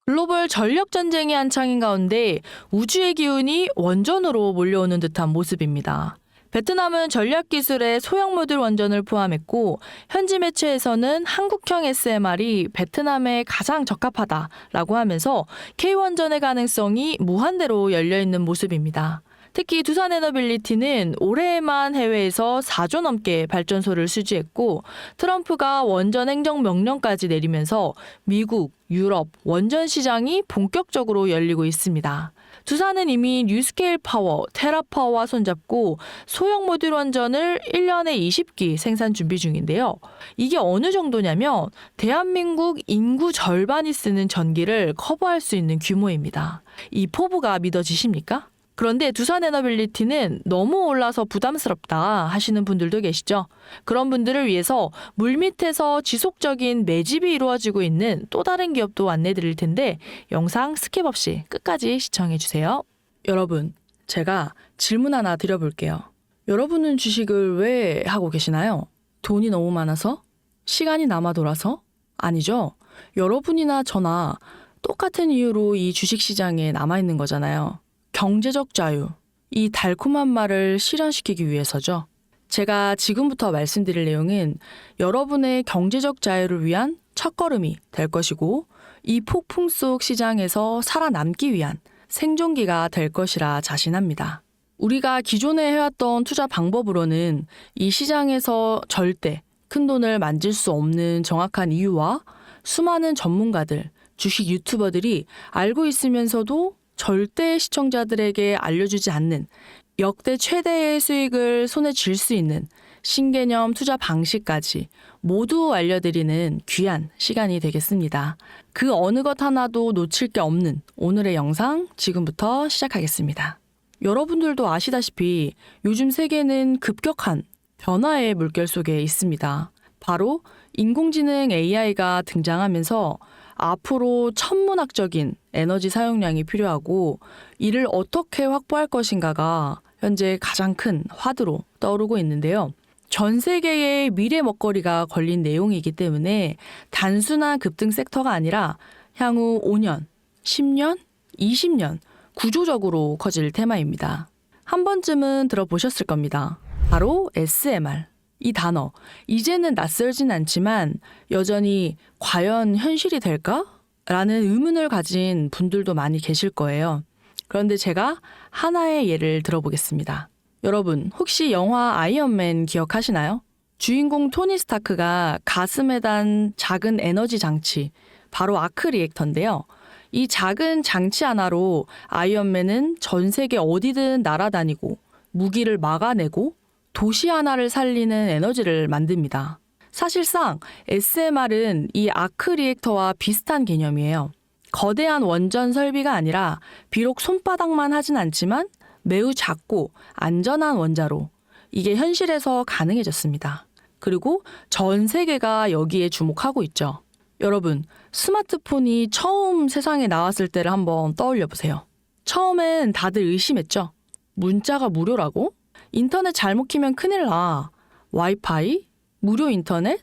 글로벌 전력 전쟁이 한창인 가운데 우주의 기운이 원전으로 몰려오는 듯한 모습입니다. 베트남은 전략 기술에 소형 모듈 원전을 포함했고 현지 매체에서는 한국형 SMR이 베트남에 가장 적합하다라고 하면서 K원전의 가능성이 무한대로 열려있는 모습입니다. 특히 두산에너빌리티는 올해에만 해외에서 4조 넘게 발전소를 수주했고 트럼프가 원전 행정명령까지 내리면서 미국, 유럽 원전 시장이 본격적으로 열리고 있습니다. 두산은 이미 뉴스케일 파워, 테라파워와 손잡고 소형 모듈 원전을 1년에 20기 생산 준비 중인데요. 이게 어느 정도냐면 대한민국 인구 절반이 쓰는 전기를 커버할 수 있는 규모입니다. 이 포부가 믿어지십니까? 그런데 두산에너빌리티는 너무 올라서 부담스럽다 하시는 분들도 계시죠. 그런 분들을 위해서 물밑에서 지속적인 매집이 이루어지고 있는 또 다른 기업도 안내드릴 텐데 영상 스킵 없이 끝까지 시청해주세요. 여러분, 제가 질문 하나 드려볼게요. 여러분은 주식을 왜 하고 계시나요? 돈이 너무 많아서? 시간이 남아 돌아서? 아니죠. 여러분이나 저나 똑같은 이유로 이 주식시장에 남아있는 거잖아요. 경제적 자유, 이 달콤한 말을 실현시키기 위해서죠. 제가 지금부터 말씀드릴 내용은 여러분의 경제적 자유를 위한 첫걸음이 될 것이고 이 폭풍 속 시장에서 살아남기 위한 생존기가 될 것이라 자신합니다. 우리가 기존에 해왔던 투자 방법으로는 이 시장에서 절대 큰 돈을 만질 수 없는 정확한 이유와 수많은 전문가들, 주식 유튜버들이 알고 있으면서도 절대 시청자들에게 알려주지 않는 역대 최대의 수익을 손에 쥘 수 있는 신개념 투자 방식까지 모두 알려드리는 귀한 시간이 되겠습니다. 그 어느 것 하나도 놓칠 게 없는 오늘의 영상 지금부터 시작하겠습니다. 여러분들도 아시다시피 요즘 세계는 급격한 변화의 물결 속에 있습니다. 바로 인공지능 AI가 등장하면서 앞으로 천문학적인 에너지 사용량이 필요하고 이를 어떻게 확보할 것인가가 현재 가장 큰 화두로 떠오르고 있는데요. 전 세계의 미래 먹거리가 걸린 내용이기 때문에 단순한 급등 섹터가 아니라 향후 5년, 10년, 20년 구조적으로 커질 테마입니다. 한 번쯤은 들어보셨을 겁니다. 바로 SMR. 이 단어, 이제는 낯설진 않지만 여전히 과연 현실이 될까? 라는 의문을 가진 분들도 많이 계실 거예요. 그런데 제가 하나의 예를 들어보겠습니다. 여러분, 혹시 영화 아이언맨 기억하시나요? 주인공 토니 스타크가 가슴에 단 작은 에너지 장치, 바로 아크 리액터인데요. 이 작은 장치 하나로 아이언맨은 전 세계 어디든 날아다니고 무기를 막아내고 도시 하나를 살리는 에너지를 만듭니다. 사실상 SMR은 이 아크 리액터와 비슷한 개념이에요. 거대한 원전 설비가 아니라 비록 손바닥만 하진 않지만 매우 작고 안전한 원자로 이게 현실에서 가능해졌습니다. 그리고 전 세계가 여기에 주목하고 있죠. 여러분, 스마트폰이 처음 세상에 나왔을 때를 한번 떠올려 보세요. 처음엔 다들 의심했죠. 문자가 무료라고? 인터넷 잘못 키면 큰일 나. 와이파이? 무료 인터넷?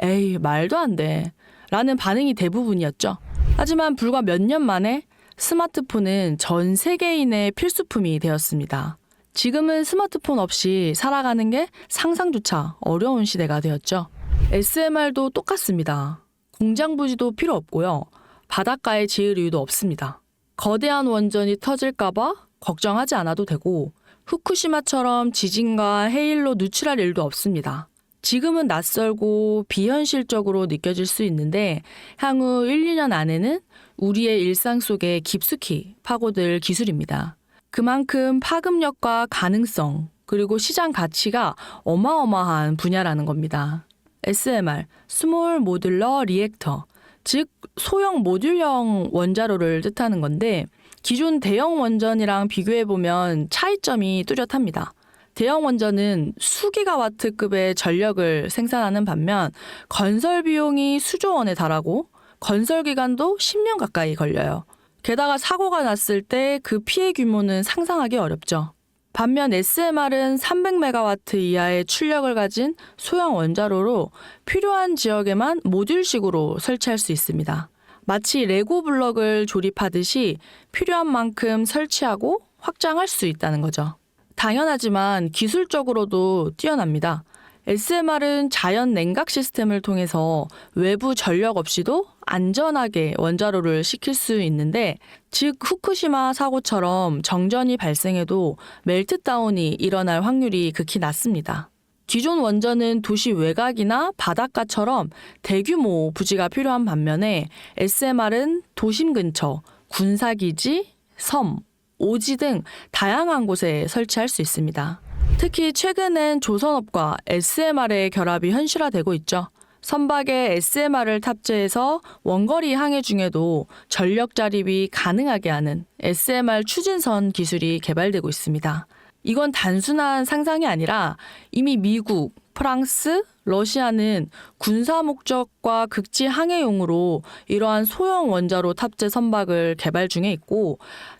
에이, 말도 안 돼. 라는 반응이 대부분이었죠. 하지만 불과 몇 년 만에 스마트폰은 전 세계인의 필수품이 되었습니다. 지금은 스마트폰 없이 살아가는 게 상상조차 어려운 시대가 되었죠. SMR도 똑같습니다. 공장 부지도 필요 없고요. 바닷가에 지을 이유도 없습니다. 거대한 원전이 터질까봐 걱정하지 않아도 되고 후쿠시마처럼 지진과 해일로 누출할 일도 없습니다. 지금은 낯설고 비현실적으로 느껴질 수 있는데 향후 1, 2년 안에는 우리의 일상 속에 깊숙이 파고들 기술입니다. 그만큼 파급력과 가능성 그리고 시장 가치가 어마어마한 분야라는 겁니다. SMR, 스몰 모듈러 리액터, 즉 소형 모듈형 원자로를 뜻하는 건데 기존 대형 원전이랑 비교해보면 차이점이 뚜렷합니다. 대형 원전은 수기가와트급의 전력을 생산하는 반면 건설 비용이 수조 원에 달하고 건설 기간도 10년 가까이 걸려요. 게다가 사고가 났을 때 그 피해 규모는 상상하기 어렵죠. 반면 SMR은 300메가와트 이하의 출력을 가진 소형 원자로로 필요한 지역에만 모듈식으로 설치할 수 있습니다. 마치 레고 블럭을 조립하듯이 필요한 만큼 설치하고 확장할 수 있다는 거죠. 당연하지만 기술적으로도 뛰어납니다. SMR은 자연 냉각 시스템을 통해서 외부 전력 없이도 안전하게 원자로를 식힐 수 있는데, 즉 후쿠시마 사고처럼 정전이 발생해도 멜트다운이 일어날 확률이 극히 낮습니다. 기존 원전은 도시 외곽이나 바닷가처럼 대규모 부지가 필요한 반면에 SMR은 도심 근처, 군사기지, 섬, 오지 등 다양한 곳에 설치할 수 있습니다. 특히 최근엔 조선업과 SMR의 결합이 현실화되고 있죠. 선박에 SMR을 탑재해서 원거리 항해 중에도 전력 자립이 가능하게 하는 SMR 추진선 기술이 개발되고 있습니다. 이건 단순한 상상이 아니라 이미 미국, 프랑스, 러시아는 군사 목적과 극지 항해용으로 이러한 소형 원자로 탑재 선박을 개발 중에 있고,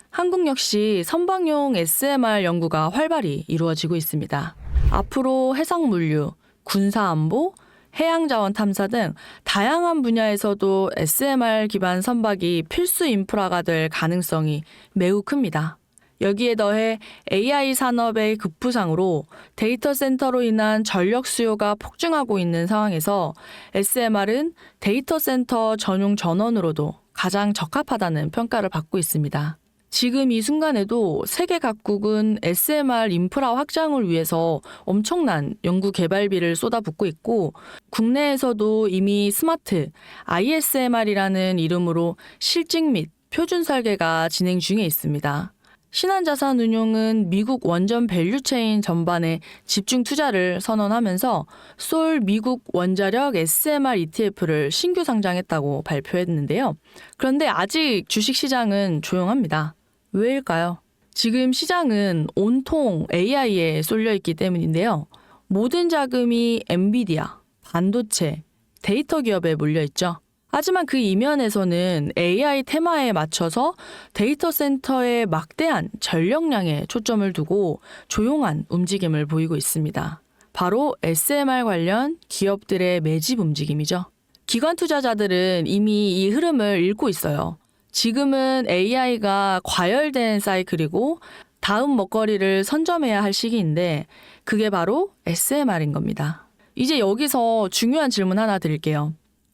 한국 역시 선박용 SMR 연구가 활발히 이루어지고 있습니다. 앞으로 해상물류, 군사안보, 해양자원 탐사 등 다양한 분야에서도 SMR 기반 선박이 필수 인프라가 될 가능성이 매우 큽니다. 여기에 더해 AI 산업의 급부상으로 데이터 센터로 인한 전력 수요가 폭증하고 있는 상황에서 SMR은 데이터 센터 전용 전원으로도 가장 적합하다는 평가를 받고 있습니다. 지금 이 순간에도 세계 각국은 SMR 인프라 확장을 위해서 엄청난 연구 개발비를 쏟아붓고 있고, 국내에서도 이미 스마트 ISMR이라는 이름으로 실증 및 표준 설계가 진행 중에 있습니다. 신한자산운용은 미국 원전 밸류체인 전반에 집중 투자를 선언하면서 솔 미국 원자력 SMR ETF를 신규 상장했다고 발표했는데요. 그런데 아직 주식시장은 조용합니다. 왜일까요? 지금 시장은 온통 AI에 쏠려 있기 때문인데요. 모든 자금이 엔비디아, 반도체, 데이터 기업에 몰려 있죠. 하지만 그 이면에서는 AI 테마에 맞춰서 데이터 센터의 막대한 전력량에 초점을 두고 조용한 움직임을 보이고 있습니다. 바로 SMR 관련 기업들의 매집 움직임이죠. 기관 투자자들은 이미 이 흐름을 읽고 있어요. 지금은 AI가 과열된 사이클이고 다음 먹거리를 선점해야 할 시기인데, 그게 바로 SMR인 겁니다. 이제 여기서 중요한 질문 하나 드릴게요.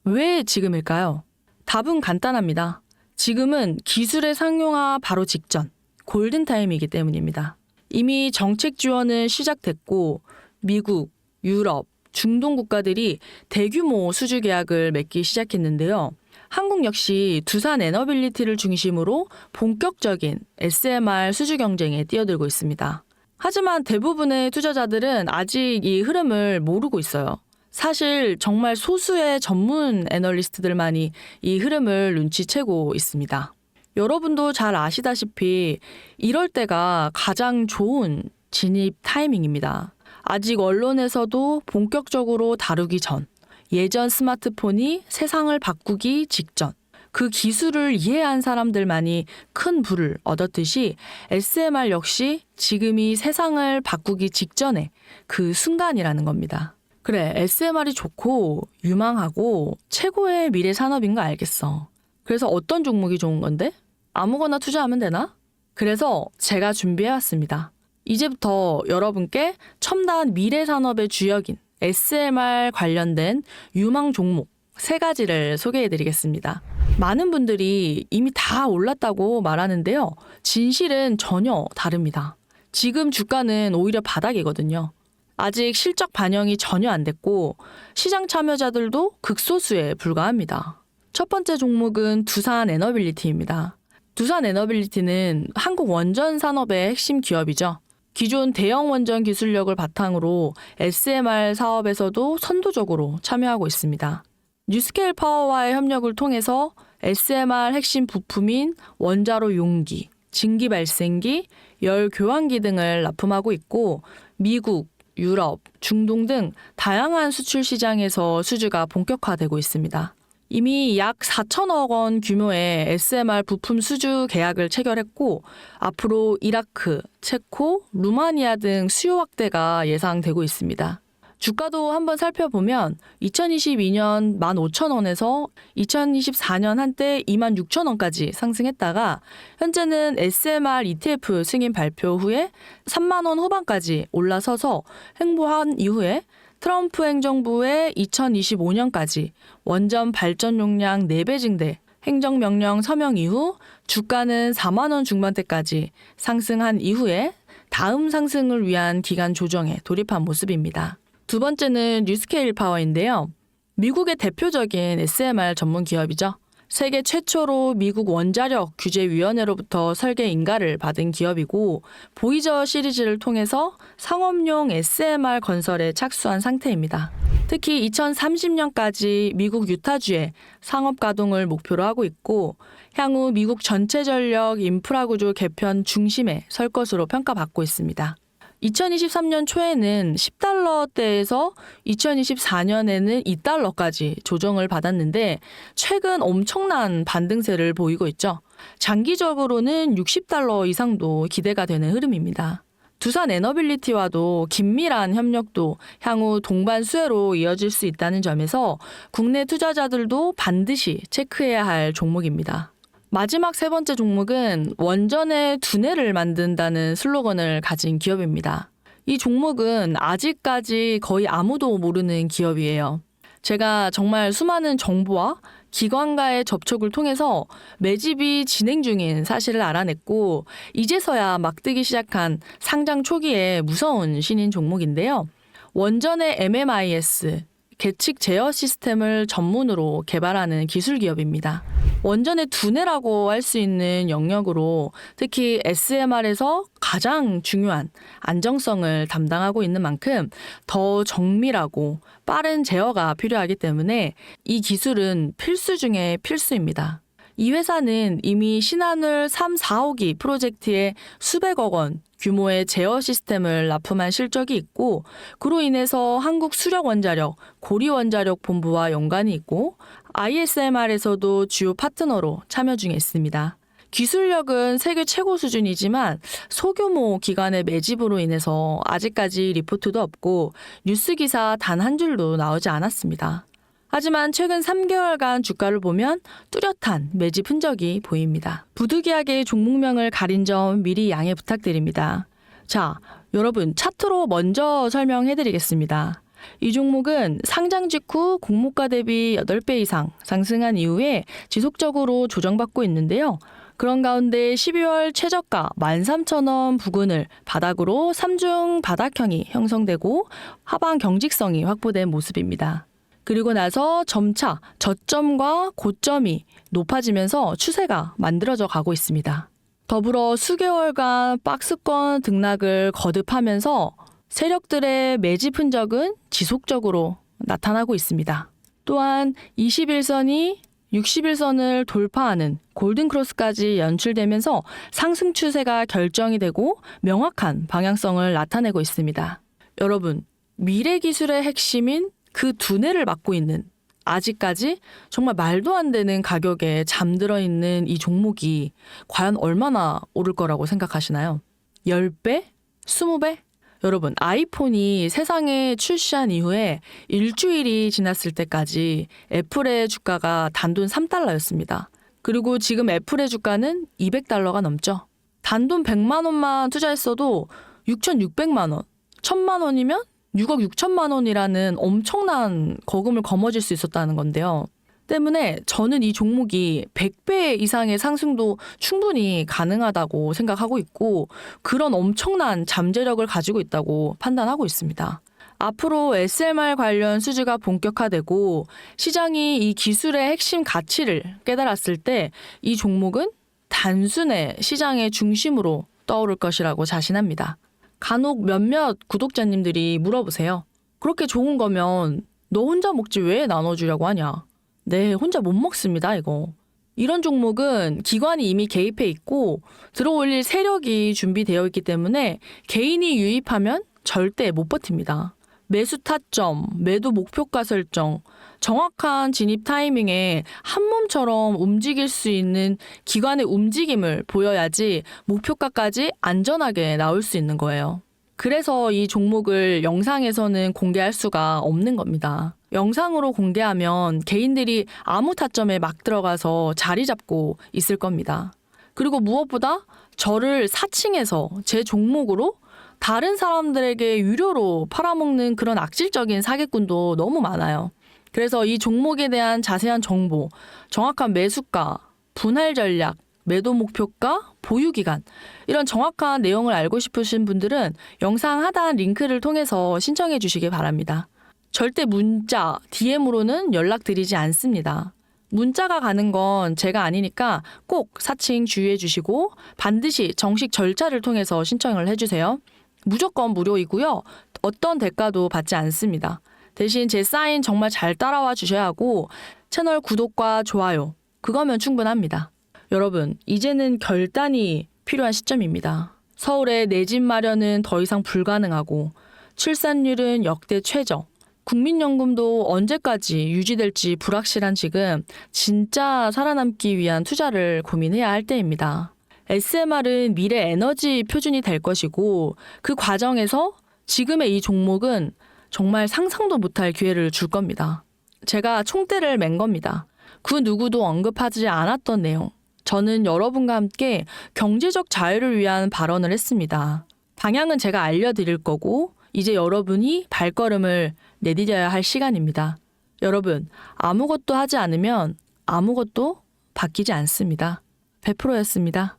왜 지금일까요? 답은 간단합니다. 지금은 기술의 상용화 바로 직전, 골든타임이기 때문입니다. 이미 정책 지원은 시작됐고 미국, 유럽, 중동 국가들이 대규모 수주 계약을 맺기 시작했는데요. 한국 역시 두산 에너빌리티를 중심으로 본격적인 SMR 수주 경쟁에 뛰어들고 있습니다. 하지만 대부분의 투자자들은 아직 이 흐름을 모르고 있어요. 사실 정말 소수의 전문 애널리스트들만이 이 흐름을 눈치채고 있습니다. 여러분도 잘 아시다시피 이럴 때가 가장 좋은 진입 타이밍입니다. 아직 언론에서도 본격적으로 다루기 전, 예전 스마트폰이 세상을 바꾸기 직전, 그 기술을 이해한 사람들만이 큰 부를 얻었듯이 SMR 역시 지금이 세상을 바꾸기 직전에 그 순간이라는 겁니다. 그래, SMR이 좋고 유망하고 최고의 미래 산업인 거 알겠어. 그래서 어떤 종목이 좋은 건데? 아무거나 투자하면 되나? 그래서 제가 준비해왔습니다. 이제부터 여러분께 첨단 미래 산업의 주역인 SMR 관련된 유망 종목 3가지를 소개해드리겠습니다. 많은 분들이 이미 다 올랐다고 말하는데요. 진실은 전혀 다릅니다. 지금 주가는 오히려 바닥이거든요. 아직 실적 반영이 전혀 안 됐고 시장 참여자들도 극소수에 불과합니다. 첫 번째 종목은 두산 에너빌리티입니다. 두산 에너빌리티는 한국 원전 산업의 핵심 기업이죠. 기존 대형 원전 기술력을 바탕으로 SMR 사업에서도 선도적으로 참여하고 있습니다. 뉴스케일 파워와의 협력을 통해서 SMR 핵심 부품인 원자로 용기, 증기 발생기, 열 교환기 등을 납품하고 있고 미국, 유럽, 중동 등 다양한 수출 시장에서 수주가 본격화되고 있습니다. 이미 약 4천억 원 규모의 SMR 부품 수주 계약을 체결했고 앞으로 이라크, 체코, 루마니아 등 수요 확대가 예상되고 있습니다. 주가도 한번 살펴보면 2022년 15,000원에서 2024년 한때 26,000원까지 상승했다가 현재는 SMR ETF 승인 발표 후에 3만 원 후반까지 올라서서 횡보한 이후에 트럼프 행정부의 2025년까지 원전 발전 용량 4배 증대 행정명령 서명 이후 주가는 4만 원 중반대까지 상승한 이후에 다음 상승을 위한 기간 조정에 돌입한 모습입니다. 두 번째는 뉴스케일 파워인데요. 미국의 대표적인 SMR 전문 기업이죠. 세계 최초로 미국 원자력 규제위원회로부터 설계 인가를 받은 기업이고 보이저 시리즈를 통해서 상업용 SMR 건설에 착수한 상태입니다. 특히 2030년까지 미국 유타주에 상업 가동을 목표로 하고 있고 향후 미국 전체 전력 인프라 구조 개편 중심에 설 것으로 평가받고 있습니다. 2023년 초에는 10달러대에서 2024년에는 2달러까지 조정을 받았는데 최근 엄청난 반등세를 보이고 있죠. 장기적으로는 60달러 이상도 기대가 되는 흐름입니다. 두산 에너빌리티와도 긴밀한 협력도 향후 동반 수혜로 이어질 수 있다는 점에서 국내 투자자들도 반드시 체크해야 할 종목입니다. 마지막 세 번째 종목은 원전의 두뇌를 만든다는 슬로건을 가진 기업입니다. 이 종목은 아직까지 거의 아무도 모르는 기업이에요. 제가 정말 수많은 정보와 기관과의 접촉을 통해서 매집이 진행 중인 사실을 알아냈고 이제서야 막 뜨기 시작한 상장 초기에 무서운 신인 종목인데요. 원전의 MMIS, 계측 제어 시스템을 전문으로 개발하는 기술 기업입니다. 원전의 두뇌라고 할 수 있는 영역으로 특히 SMR에서 가장 중요한 안정성을 담당하고 있는 만큼 더 정밀하고 빠른 제어가 필요하기 때문에 이 기술은 필수 중에 필수입니다. 이 회사는 이미 신한울 3, 4호기 프로젝트에 수백억 원 규모의 제어 시스템을 납품한 실적이 있고 그로 인해서 한국수력원자력, 고리원자력본부와 연관이 있고 ISMR에서도 주요 파트너로 참여 중에 있습니다. 기술력은 세계 최고 수준이지만 소규모 기관의 매집으로 인해서 아직까지 리포트도 없고 뉴스 기사 단 한 줄도 나오지 않았습니다. 하지만 최근 3개월간 주가를 보면 뚜렷한 매집 흔적이 보입니다. 부득이하게 종목명을 가린 점 미리 양해 부탁드립니다. 자, 여러분 차트로 먼저 설명해드리겠습니다. 이 종목은 상장 직후 공모가 대비 8배 이상 상승한 이후에 지속적으로 조정받고 있는데요. 그런 가운데 12월 최저가 13,000원 부근을 바닥으로 3중 바닥형이 형성되고 하방 경직성이 확보된 모습입니다. 그리고 나서 점차 저점과 고점이 높아지면서 추세가 만들어져 가고 있습니다. 더불어 수개월간 박스권 등락을 거듭하면서 세력들의 매집 흔적은 지속적으로 나타나고 있습니다. 또한 21선이 60일선을 돌파하는 골든크로스까지 연출되면서 상승 추세가 결정이 되고 명확한 방향성을 나타내고 있습니다. 여러분, 미래 기술의 핵심인 그 두뇌를 맡고 있는 아직까지 정말 말도 안 되는 가격에 잠들어 있는 이 종목이 과연 얼마나 오를 거라고 생각하시나요? 10배? 20배? 여러분, 아이폰이 세상에 출시한 이후에 일주일이 지났을 때까지 애플의 주가가 단돈 3달러였습니다. 그리고 지금 애플의 주가는 200달러가 넘죠. 단돈 100만 원만 투자했어도 6,600만 원, 1,000만 원이면 6억 6천만 원이라는 엄청난 거금을 거머쥘 수 있었다는 건데요. 때문에 저는 이 종목이 100배 이상의 상승도 충분히 가능하다고 생각하고 있고 그런 엄청난 잠재력을 가지고 있다고 판단하고 있습니다. 앞으로 SMR 관련 수주가 본격화되고 시장이 이 기술의 핵심 가치를 깨달았을 때 이 종목은 단순의 시장의 중심으로 떠오를 것이라고 자신합니다. 간혹 몇몇 구독자님들이 물어보세요. 그렇게 좋은 거면 너 혼자 먹지 왜 나눠주려고 하냐? 네, 혼자 못 먹습니다, 이거. 이런 종목은 기관이 이미 개입해 있고 들어올릴 세력이 준비되어 있기 때문에 개인이 유입하면 절대 못 버팁니다. 매수 타점, 매도 목표가 설정, 정확한 진입 타이밍에 한 몸처럼 움직일 수 있는 기관의 움직임을 보여야지 목표가까지 안전하게 나올 수 있는 거예요. 그래서 이 종목을 영상에서는 공개할 수가 없는 겁니다. 영상으로 공개하면 개인들이 아무 타점에 막 들어가서 자리 잡고 있을 겁니다. 그리고 무엇보다 저를 사칭해서 제 종목으로 다른 사람들에게 유료로 팔아먹는 그런 악질적인 사기꾼도 너무 많아요. 그래서 이 종목에 대한 자세한 정보, 정확한 매수가, 분할 전략, 매도 목표가, 보유 기간 이런 정확한 내용을 알고 싶으신 분들은 영상 하단 링크를 통해서 신청해 주시기 바랍니다. 절대 문자, DM으로는 연락드리지 않습니다. 문자가 가는 건 제가 아니니까 꼭 사칭 주의해 주시고 반드시 정식 절차를 통해서 신청을 해주세요. 무조건 무료이고요. 어떤 대가도 받지 않습니다. 대신 제 사인 정말 잘 따라와 주셔야 하고 채널 구독과 좋아요, 그거면 충분합니다. 여러분, 이제는 결단이 필요한 시점입니다. 서울의 내 집 마련은 더 이상 불가능하고 출산율은 역대 최저, 국민연금도 언제까지 유지될지 불확실한 지금 진짜 살아남기 위한 투자를 고민해야 할 때입니다. SMR은 미래 에너지 표준이 될 것이고 그 과정에서 지금의 이 종목은 정말 상상도 못할 기회를 줄 겁니다. 제가 총대를 맨 겁니다. 그 누구도 언급하지 않았던 내용. 저는 여러분과 함께 경제적 자유를 위한 발언을 했습니다. 방향은 제가 알려드릴 거고 이제 여러분이 발걸음을 내디뎌야 할 시간입니다. 여러분, 아무것도 하지 않으면 아무것도 바뀌지 않습니다. 100%였습니다.